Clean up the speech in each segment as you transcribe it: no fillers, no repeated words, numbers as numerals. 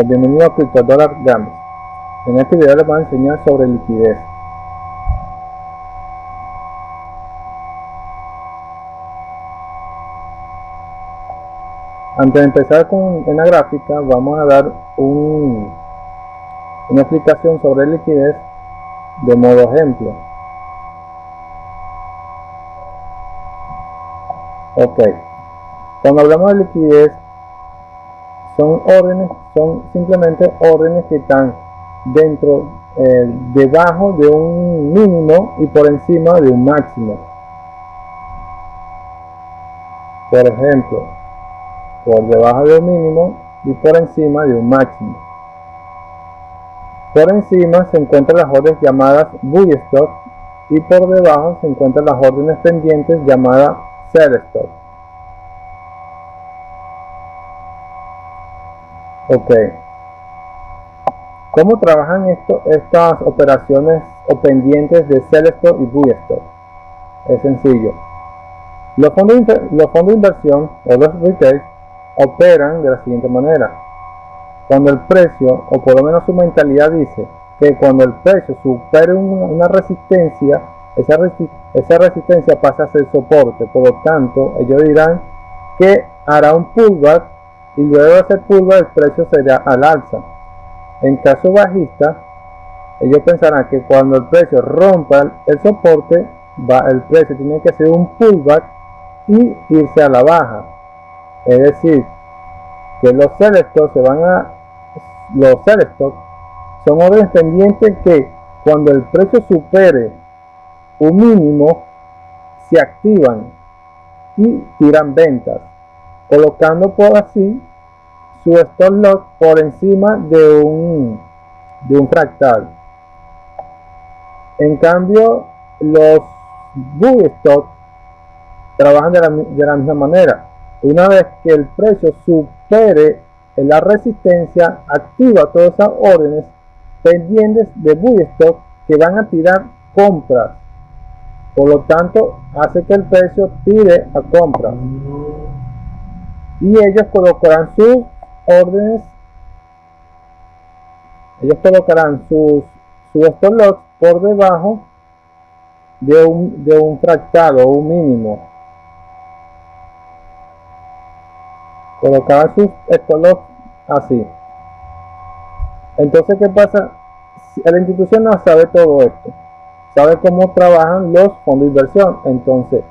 Bienvenido a CryptoDollar Games. En este video les voy a enseñar sobre liquidez. Antes de empezar en la gráfica, vamos a dar una explicación sobre liquidez de modo ejemplo. Ok, cuando hablamos de liquidez, son simplemente órdenes que están debajo de un mínimo y por encima de un máximo. Por ejemplo, por debajo de un mínimo y por encima de un máximo. Por encima se encuentran las órdenes llamadas buy stop y por debajo se encuentran las órdenes pendientes llamadas sell stop. Ok, ¿cómo trabajan estas operaciones o pendientes de sell stop y buy stop? Es sencillo. Los fondos de inversión o los retail operan de la siguiente manera. Cuando el precio, o por lo menos su mentalidad dice que cuando el precio supere una resistencia, esa resistencia pasa a ser soporte. Por lo tanto, ellos dirán que hará un pullback y luego de ese pullback el precio será al alza. En caso bajista, ellos pensarán que cuando el precio rompa el soporte, el precio tiene que hacer un pullback y irse a la baja. Es decir, que los sell stop son órdenes pendientes que cuando el precio supere un mínimo se activan y tiran ventas, colocando por así su stop loss por encima de un fractal. En cambio, los buy stop trabajan de la misma manera. Una vez que el precio supere la resistencia, activa todas esas órdenes pendientes de buy stop que van a tirar compras. Por lo tanto, hace que el precio tire a compras. Y ellos colocarán sus órdenes, su stop loss por debajo de un fractal o un mínimo. Colocarán sus stop loss así. Entonces, ¿qué pasa? La institución no sabe todo esto, sabe cómo trabajan los fondos de inversión. Entonces,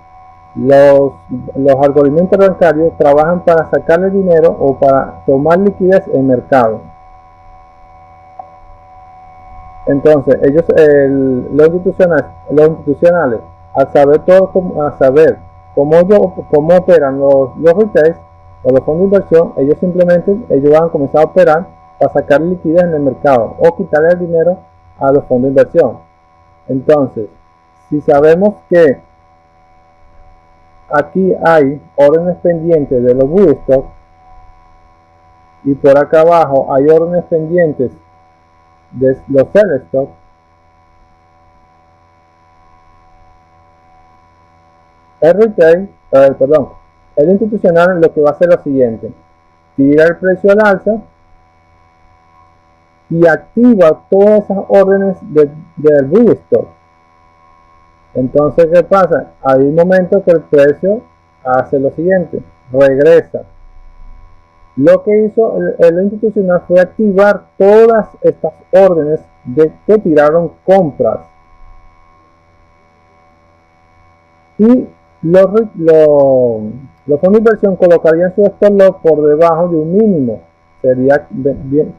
los algoritmos interbancarios trabajan para sacarle dinero o para tomar liquidez en mercado. Entonces, los institucionales, al saber cómo operan los retail o los fondos de inversión, ellos van a comenzar a operar para sacar liquidez en el mercado o quitarle el dinero a los fondos de inversión. Entonces, si sabemos que aquí hay órdenes pendientes de los buy stop y por acá abajo hay órdenes pendientes de los sell stop, el institucional lo que va a hacer es lo siguiente: tira el precio al alza y activa todas esas órdenes del buy stop. Entonces, ¿qué pasa? Hay un momento que el precio hace lo siguiente: regresa. Lo que hizo el institucional fue activar todas estas órdenes que tiraron compras. Y los fondos de inversión colocarían su stop loss por debajo de un mínimo.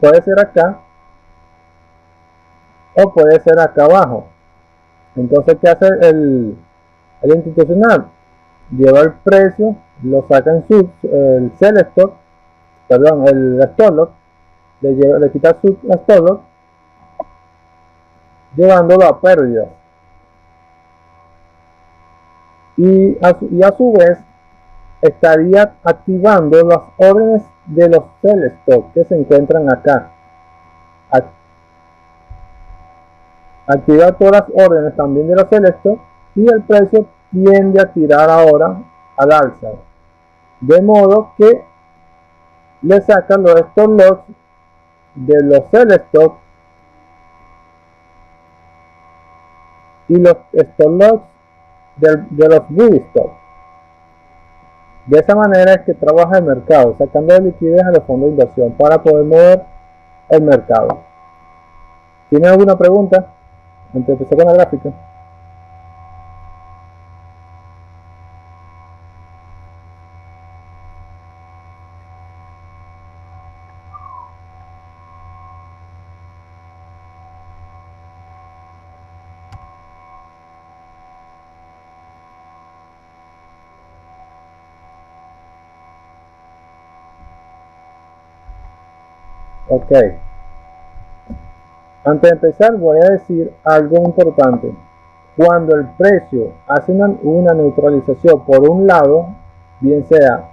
Puede ser acá o puede ser acá abajo. Entonces, ¿qué hace el institucional? Lleva el precio, lo saca en el sell stop, el stop loss, le quita su stop loss, llevándolo a pérdidas. Y a su vez estaría activando las órdenes de los sell stop que se encuentran acá. Activa todas las órdenes también de los sell stop y el precio tiende a tirar ahora al alza, de modo que le sacan los stop loss de los sell stop y los stop loss de los buy stop. De esa manera es que trabaja el mercado, sacando de liquidez a los fondos de inversión para poder mover el mercado. ¿Tienen alguna pregunta antes de empezar con la gráfica? Ok. Antes de empezar voy a decir algo importante. Cuando el precio hace una neutralización por un lado, bien sea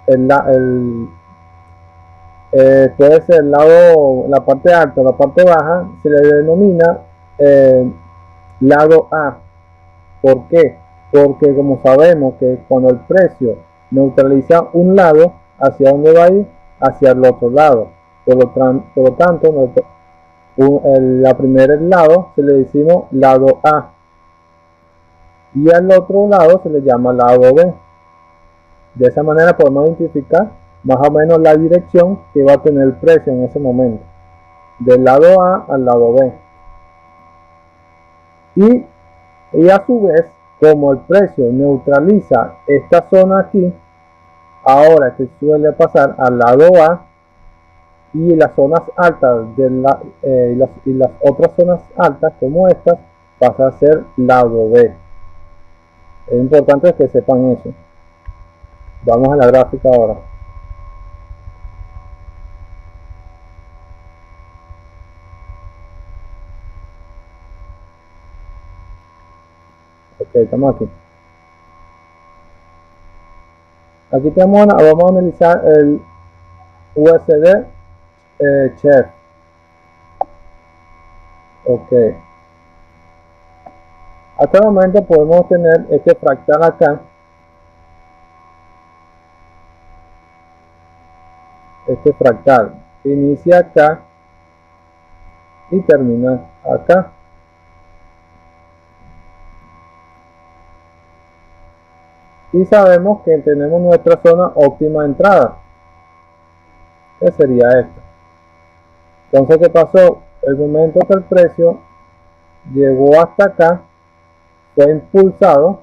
puede ser el lado, la parte alta o la parte baja, se le denomina lado A. ¿Por qué? Porque como sabemos que cuando el precio neutraliza un lado, ¿hacia dónde va a ir? Hacia el otro lado. Por lo tanto, la primera lado se le decimos lado A y al otro lado se le llama lado B. De esa manera podemos identificar más o menos la dirección que va a tener el precio en ese momento, del lado A al lado B. Y a su vez, como el precio neutraliza esta zona aquí, ahora que suele pasar al lado A, y las zonas altas y las otras zonas altas como estas pasa a ser lado B. Es importante que sepan eso. Vamos a la gráfica ahora. Ok, estamos aquí. Aquí vamos a analizar el USD Chef. Ok. Hasta el momento podemos tener este fractal acá. Este fractal inicia acá y termina acá. Y sabemos que tenemos nuestra zona óptima de entrada, que sería esta. Entonces, ¿qué pasó? El momento que el precio llegó hasta acá, fue impulsado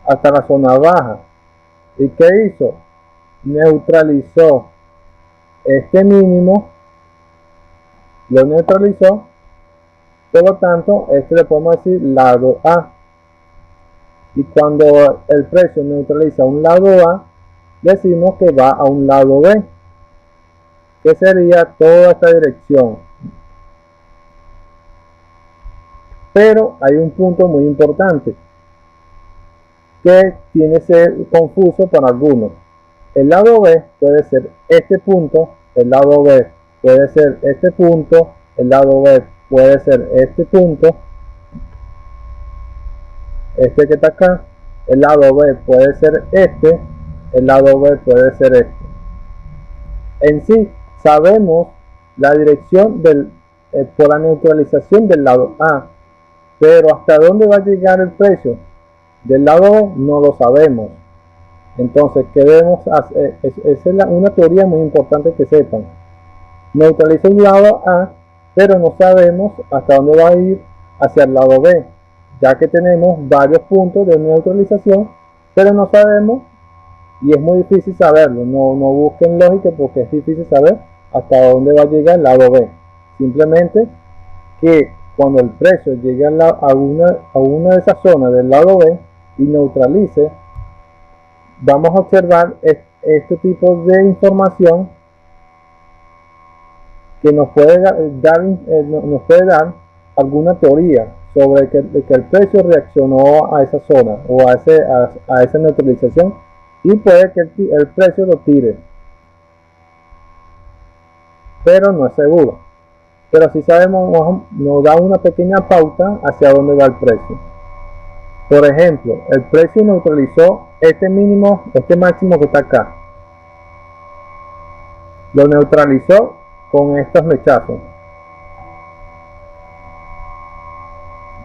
hasta la zona baja. ¿Y qué hizo? Neutralizó este mínimo, lo neutralizó, por lo tanto, este le podemos decir lado A. Y cuando el precio neutraliza un lado A, decimos que va a un lado B, que sería toda esta dirección. Pero hay un punto muy importante que tiene que ser confuso para algunos. El lado B puede ser este punto, el lado B puede ser este punto, el lado B puede ser este punto, este que está acá, el lado B puede ser este, el lado B puede ser este. En sí, sabemos la dirección por la neutralización del lado A, pero hasta dónde va a llegar el precio del lado B no lo sabemos. Entonces, ¿qué debemos hacer? Esa es una teoría muy importante que sepan. Neutraliza un lado A, pero no sabemos hasta dónde va a ir hacia el lado B, ya que tenemos varios puntos de neutralización, pero no sabemos y es muy difícil saberlo. No busquen lógica porque es difícil saber hasta dónde va a llegar el lado B. Simplemente que cuando el precio llegue a una de esas zonas del lado B y neutralice, vamos a observar este tipo de información que nos puede dar alguna teoría sobre que el precio reaccionó a esa zona o a esa neutralización, y puede que el precio lo tire, pero no es seguro. Pero si sabemos, nos da una pequeña pauta hacia dónde va el precio. Por ejemplo, el precio neutralizó este mínimo, este máximo que está acá. Lo neutralizó con estos mechazos.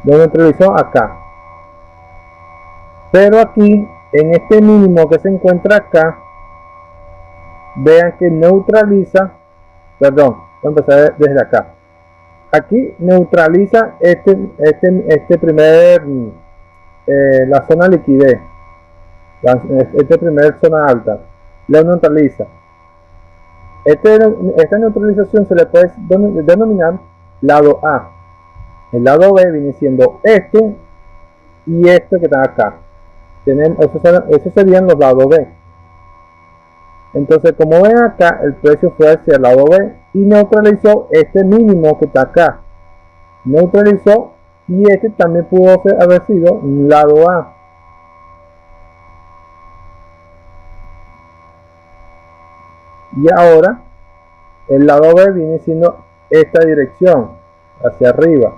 Lo neutralizó acá. Pero aquí, en este mínimo que se encuentra acá, vean que neutraliza, perdón, voy a empezar desde acá. Aquí neutraliza este primer, la zona liquidez, este primer zona alta, lo neutraliza. Esta neutralización se le puede denominar lado A. El lado B viene siendo este y este que está acá. Esos serían los lados B. Entonces, como ven acá, el precio fue hacia el lado B y neutralizó este mínimo que está acá. Neutralizó, y este también pudo haber sido un lado A. Y ahora el lado B viene siendo esta dirección hacia arriba,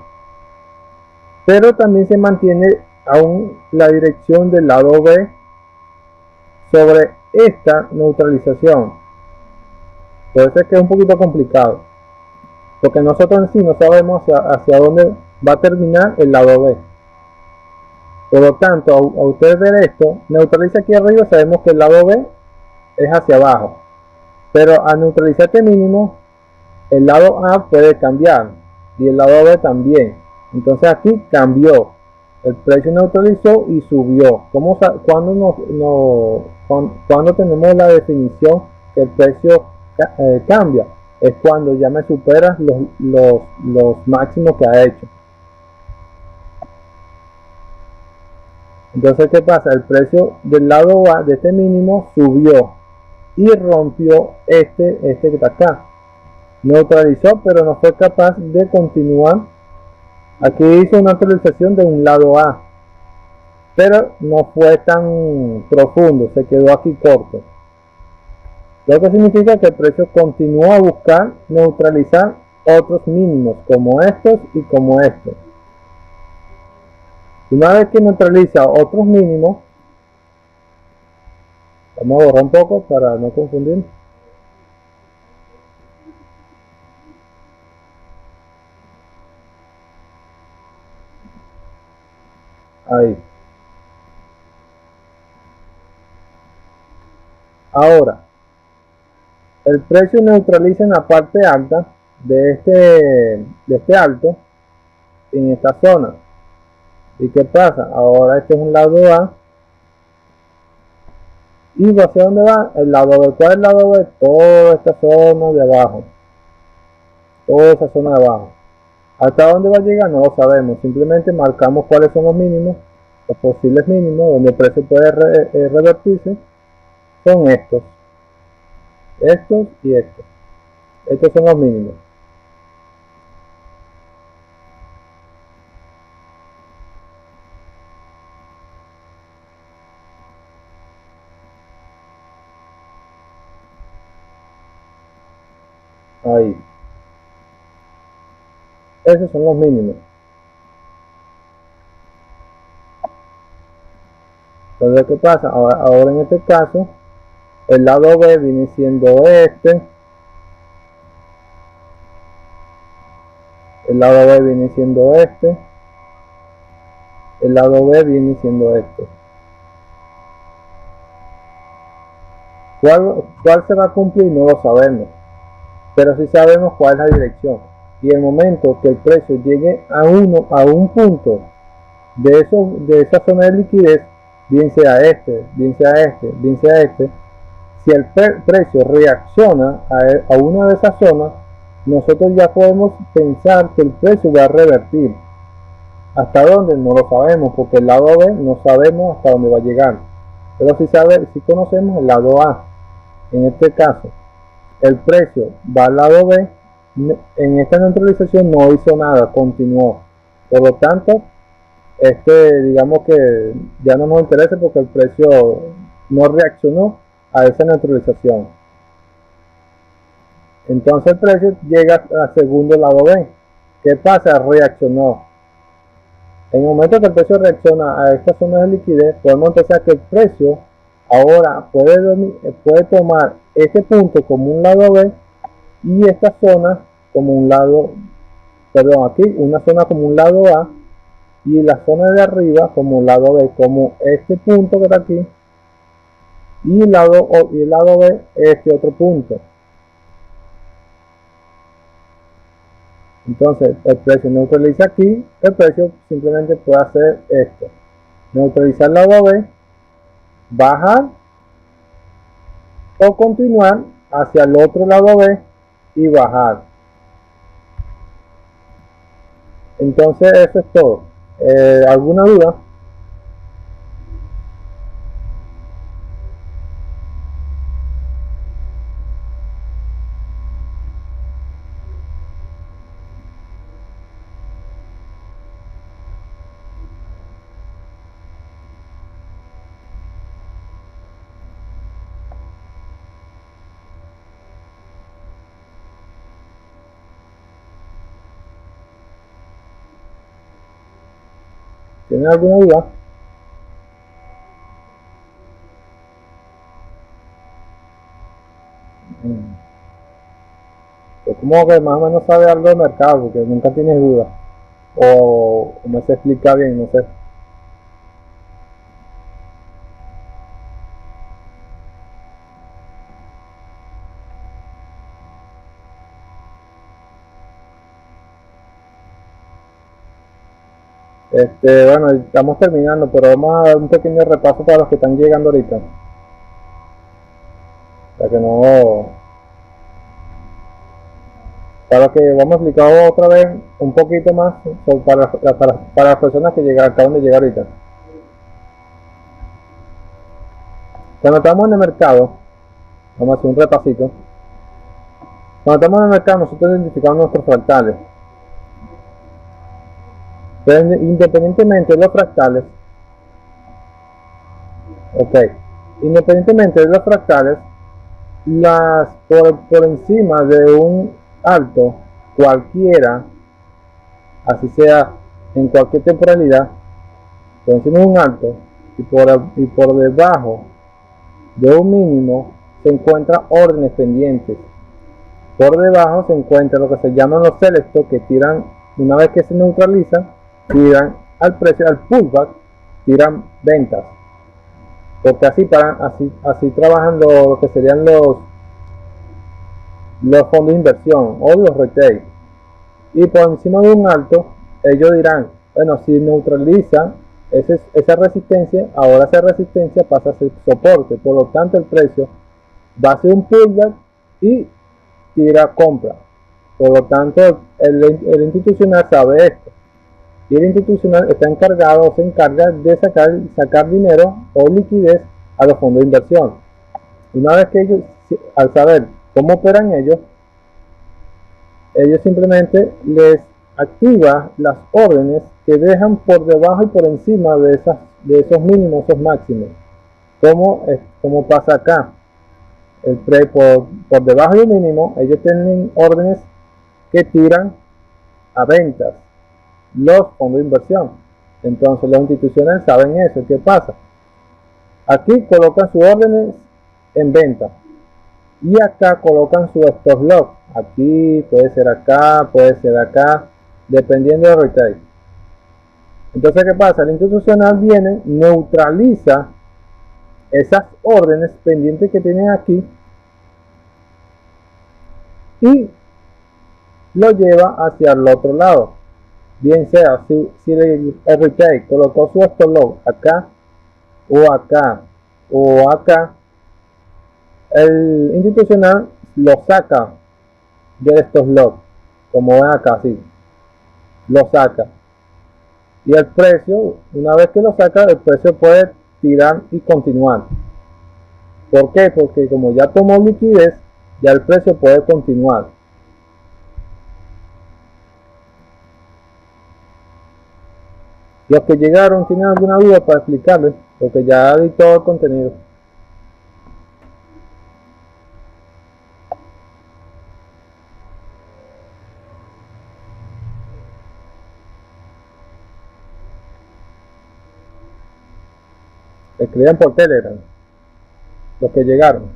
pero también se mantiene aún la dirección del lado B sobre esta neutralización. Puede ser que es un poquito complicado, porque nosotros en sí no sabemos hacia dónde va a terminar el lado B. Por lo tanto, a ustedes ver esto, neutraliza aquí arriba, sabemos que el lado B es hacia abajo, pero al neutralizar este mínimo, el lado A puede cambiar y el lado B también. Entonces aquí cambió, el precio neutralizó y subió. ¿Cuándo tenemos la definición que el precio cambia? Es cuando ya me superas los máximos que ha hecho. Entonces, ¿qué pasa? El precio del lado A de este mínimo subió y rompió este que está acá. Neutralizó, pero no fue capaz de continuar. Aquí hizo una actualización de un lado A, pero no fue tan profundo, se quedó aquí corto. Lo que significa que el precio continuó a buscar neutralizar otros mínimos, como estos y como estos. Una vez que neutraliza otros mínimos, vamos a borrar un poco para no confundir. Ahí. Ahora, el precio neutraliza en la parte alta de este alto, en esta zona. ¿Y qué pasa? Ahora este es un lado A. ¿Y hacia dónde va? El lado B. ¿Cuál es el lado B? Toda esta zona de abajo. Toda esa zona de abajo. ¿Hasta dónde va a llegar? No lo sabemos. Simplemente marcamos cuáles son los mínimos, los posibles mínimos, donde el precio puede revertirse. Son estos. Estos y estos. Estos son los mínimos. Ahí. Esos son los mínimos. Entonces, ¿qué pasa? Ahora en este caso, el lado B viene siendo este. El lado B viene siendo este. El lado B viene siendo este. ¿Cuál se va a cumplir? No lo sabemos. Pero sí sabemos cuál es la dirección. Y el momento que el precio llegue a un punto de esa zona de liquidez, bien sea este, bien sea este, bien sea este, si el precio reacciona a una de esas zonas, nosotros ya podemos pensar que el precio va a revertir. ¿Hasta dónde? No lo sabemos, porque el lado B no sabemos hasta dónde va a llegar. Pero sí conocemos el lado A. En este caso, el precio va al lado B. En esta neutralización no hizo nada, continuó. Por lo tanto, digamos que ya no nos interesa porque el precio no reaccionó a esa neutralización. Entonces el precio llega al segundo lado B. ¿Qué pasa? Reaccionó. En el momento que el precio reacciona a esta zona de liquidez, podemos pensar que el precio ahora puede tomar este punto como un lado B y esta zona como un lado, perdón, aquí una zona como un lado A y la zona de arriba como un lado B, como este punto que está aquí y el lado B este otro punto. Entonces el precio neutraliza aquí, el precio simplemente puede hacer esto, neutralizar el lado B, bajar o continuar hacia el otro lado B y bajar. Entonces eso es todo. ¿Alguna duda? ¿Tienen alguna duda? Pues como que más o menos sabe algo de mercado, porque nunca tienes duda. O no se explica bien, no sé. Bueno, estamos terminando, pero vamos a dar un pequeño repaso para los que están llegando ahorita. Para que no. Para que vamos a explicar otra vez un poquito más para las personas que acaban de llegar ahorita. Cuando estamos en el mercado, vamos a hacer un repasito. Cuando estamos en el mercado, nosotros identificamos nuestros fractales. Pero independientemente de los fractales, independientemente de los fractales, por encima de un alto cualquiera, así sea en cualquier temporalidad, por encima de un alto y por debajo de un mínimo se encuentran órdenes pendientes. Por debajo se encuentra lo que se llaman los celestos, que tiran, una vez que se neutralizan, tiran al precio, al pullback, tiran ventas. Porque así trabajan lo que serían los fondos de inversión o los retail. Y por encima de un alto, ellos dirán, bueno, si neutraliza esa resistencia, ahora esa resistencia pasa a ser soporte. Por lo tanto, el precio va a hacer un pullback y tira compra. Por lo tanto, el institucional sabe esto. Y el institucional está encargado o se encarga de sacar dinero o liquidez a los fondos de inversión. Una vez que ellos, al saber cómo operan ellos simplemente les activa las órdenes que dejan por debajo y por encima de esos mínimos, esos máximos. Como pasa acá. Por debajo del mínimo, ellos tienen órdenes que tiran a ventas los fondos de inversión. Entonces los institucionales saben eso. ¿Qué pasa? Aquí colocan sus órdenes en venta y acá colocan su stop loss. Aquí puede ser acá, dependiendo del retail. Entonces, ¿qué pasa? El institucional viene, neutraliza esas órdenes pendientes que tienen aquí y lo lleva hacia el otro lado. Bien sea, si el retail colocó su stop loss acá o acá o acá, el institucional lo saca de estos loss, como ven acá, así lo saca, y el precio, una vez que lo saca, el precio puede tirar y continuar. ¿Por qué? Porque como ya tomó liquidez, ya el precio puede continuar. Los que llegaron, ¿tienen alguna duda para explicarles? Porque ya di todo el contenido. Escriban por Telegram los que llegaron.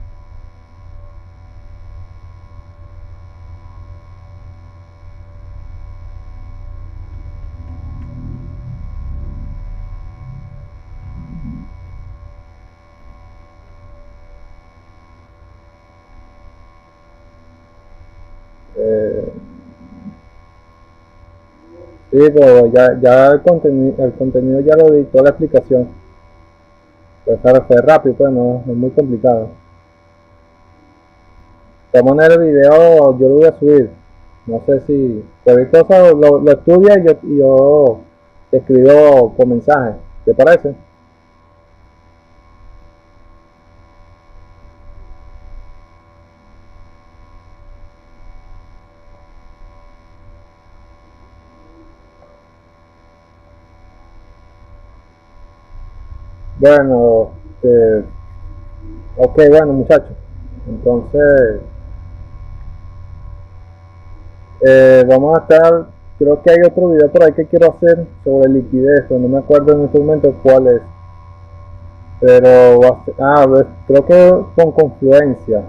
Sí, pero ya el contenido ya lo dictó la explicación. Pues claro, fue rápido, pues no es muy complicado. De todas maneras, el video yo lo voy a subir. No sé si cualquier cosa lo estudia y yo te escribo por mensaje. ¿Te parece? Bueno, ok, bueno muchachos. Entonces, vamos a estar, creo que hay otro video por ahí que quiero hacer sobre liquidez, pero no me acuerdo en este momento cuál es. Pero, creo que con confluencia.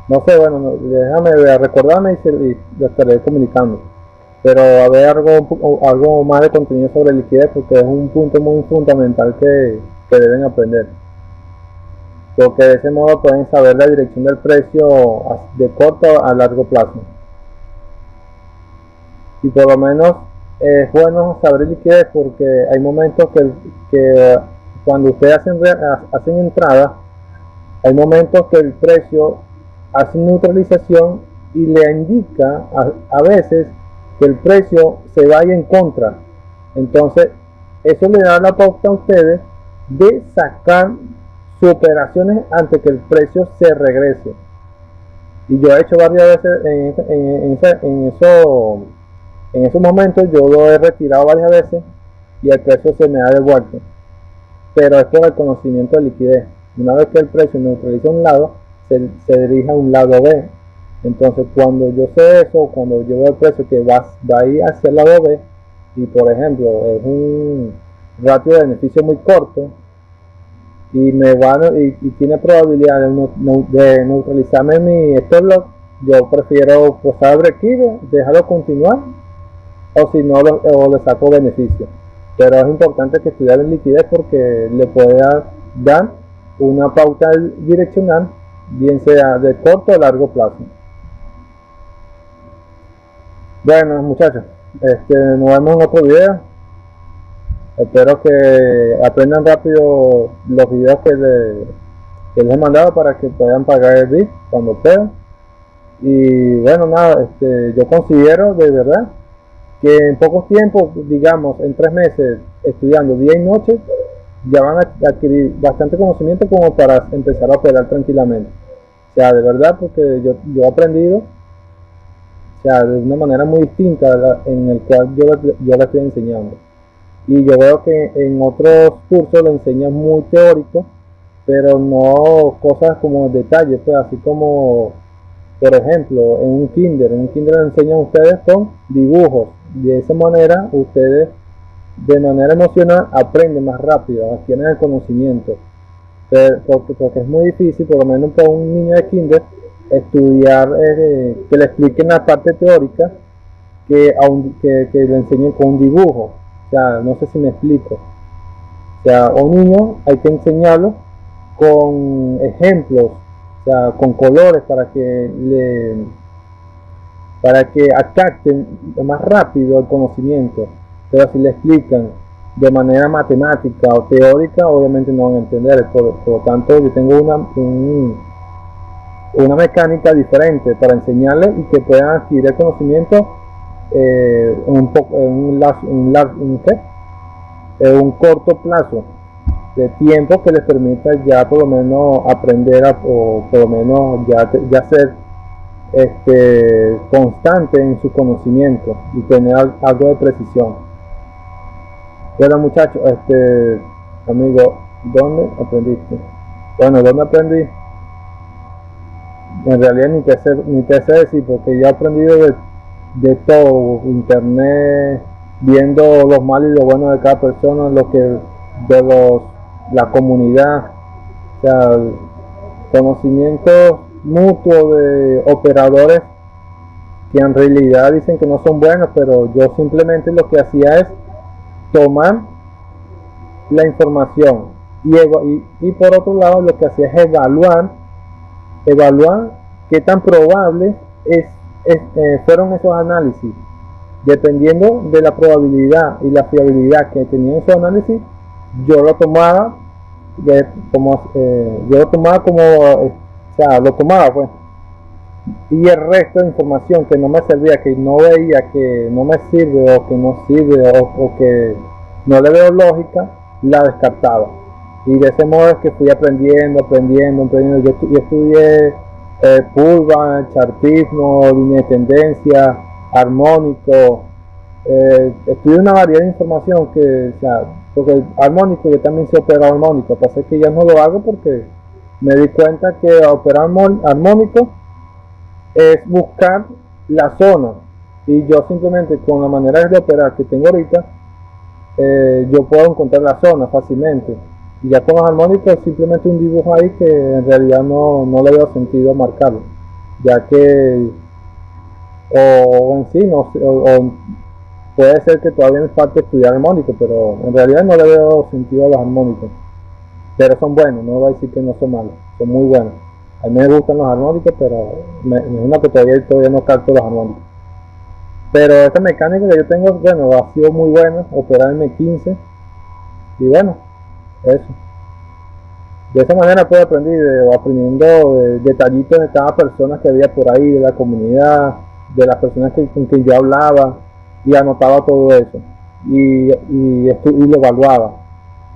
No sé, bueno, déjame ver, recordarme y lo estaré comunicando. Pero a ver algo más de contenido sobre liquidez porque es un punto muy fundamental que deben aprender. Porque de ese modo pueden saber la dirección del precio de corto a largo plazo. Y por lo menos es bueno saber liquidez porque hay momentos que cuando ustedes hacen entrada, hay momentos que el precio hace neutralización y le indica a veces que el precio se vaya en contra. Entonces, eso le da la pauta a ustedes de sacar sus operaciones antes que el precio se regrese. Y yo he hecho varias veces en esos momentos, yo lo he retirado varias veces y el precio se me ha devuelto. Pero es por el conocimiento de liquidez. Una vez que el precio neutraliza un lado, se dirige a un lado B. Entonces, cuando yo sé eso, cuando yo veo el precio que va a ir hacia el lado B, y por ejemplo es un ratio de beneficio muy corto, y tiene probabilidad de neutralizarme mi stop loss, yo prefiero posar break-even, dejarlo continuar, o si no, o le saco beneficio. Pero es importante que estudie en liquidez porque le puede dar una pauta direccional, bien sea de corto o largo plazo. Bueno, muchachos, nos vemos en otro video. Espero que aprendan rápido los videos que les he mandado para que puedan pagar el bit cuando puedan. Y bueno, nada, yo considero de verdad que en pocos tiempos, digamos en 3 meses, estudiando día y noche, ya van a adquirir bastante conocimiento como para empezar a operar tranquilamente. O sea, de verdad, porque yo he aprendido, o sea, de una manera muy distinta en el cual yo la estoy enseñando. Y yo veo que en otros cursos lo enseñan muy teórico, pero no cosas como detalles, pues así como, por ejemplo, en un kinder le enseñan a ustedes con dibujos. De esa manera, ustedes de manera emocional aprenden más rápido, adquieren el conocimiento. Porque es muy difícil, por lo menos para un niño de kinder, estudiar, que le expliquen la parte teórica que le enseñen con un dibujo. O sea, no sé si me explico. O sea, a un niño hay que enseñarlo con ejemplos, o sea, con colores para que capten más rápido el conocimiento. Pero si le explican de manera matemática o teórica, obviamente no van a entender. Por lo tanto, yo tengo una mecánica diferente para enseñarles y que puedan adquirir el conocimiento en un corto plazo de tiempo que les permita ya por lo menos aprender o por lo menos ya ser constante en su conocimiento y tener algo de precisión. Bueno muchachos, amigo, ¿dónde aprendiste? Bueno, ¿dónde aprendí? En realidad ni te sé decir porque ya he aprendido de todo, internet, viendo los malos y lo bueno de cada persona, la comunidad, o sea, conocimientos mutuos de operadores que en realidad dicen que no son buenos, pero yo simplemente lo que hacía es tomar la información y por otro lado lo que hacía es evaluar qué tan probables fueron esos análisis. Dependiendo de la probabilidad y la fiabilidad que tenía en su análisis, yo lo tomaba o sea, lo tomaba pues, y el resto de información que no me servía, que no veía, que no me sirve o que no sirve o que no le veo lógica, la descartaba. Y de ese modo es que fui aprendiendo. Yo estudié Pullman, chartismo, línea de tendencia, armónico. Estudié una variedad de información que, o sea, porque el armónico yo también sé operar armónico, pasa que ya no lo hago porque me di cuenta que operar armónico es buscar la zona, y yo simplemente con la manera de operar que tengo ahorita, yo puedo encontrar la zona fácilmente, y ya con los armónicos es simplemente un dibujo ahí que en realidad no le veo sentido marcarlo, ya que o en sí o puede ser que todavía me falte estudiar armónico, pero en realidad no le veo sentido a los armónicos. Pero son buenos, no voy a decir que no son malos, son muy buenos. A mí me gustan los armónicos, pero me imagino que todavía no capto los armónicos. Pero esta mecánica que yo tengo, bueno, ha sido muy buena, operar en M15, y bueno, eso. De esa manera puedo aprendiendo detallitos de cada persona que había por ahí, de la comunidad, de las personas con quien yo hablaba, y anotaba todo eso. Y lo evaluaba.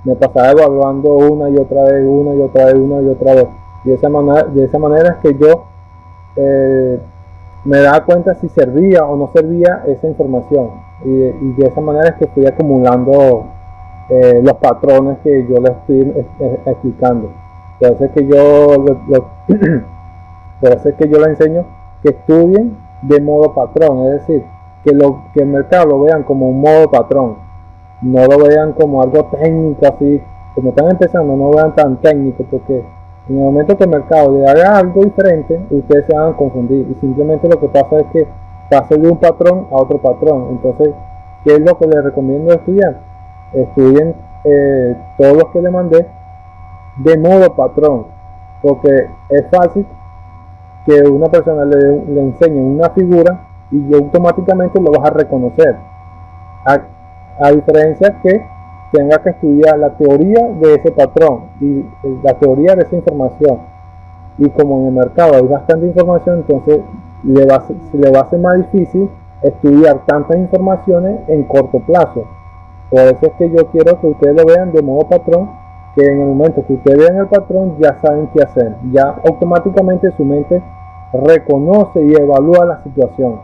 Me pasaba evaluando una y otra vez, una y otra vez, una y otra vez. Y de esa manera es que yo me daba cuenta si servía o no servía esa información. Y de esa manera es que fui acumulando los patrones que yo les estoy explicando. Por eso es que por eso es que yo les enseño que estudien de modo patrón, es decir, que el mercado lo vean como un modo patrón, no lo vean como algo técnico así, como están empezando, no lo vean tan técnico, porque en el momento que el mercado le haga algo diferente, ustedes se van a confundir, y simplemente lo que pasa es que pase de un patrón a otro patrón. Entonces, ¿qué es lo que les recomiendo estudiar? Estudien todos los que les mandé de modo patrón, porque es fácil que una persona le enseñe una figura y automáticamente lo vas a reconocer, a diferencia que tenga que estudiar la teoría de ese patrón y la teoría de esa información. Y como en el mercado hay bastante información, entonces se le va a hacer más difícil estudiar tantas informaciones en corto plazo. Por eso es que yo quiero que ustedes lo vean de modo patrón, que en el momento que ustedes vean el patrón ya saben qué hacer, ya automáticamente su mente reconoce y evalúa la situación.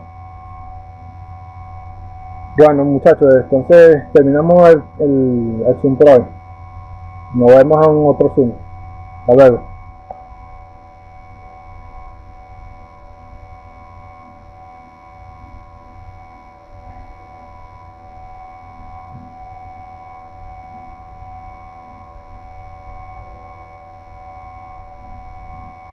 Bueno, muchachos, entonces terminamos el Zoom por hoy. Nos vemos en otro Zoom. Hasta luego.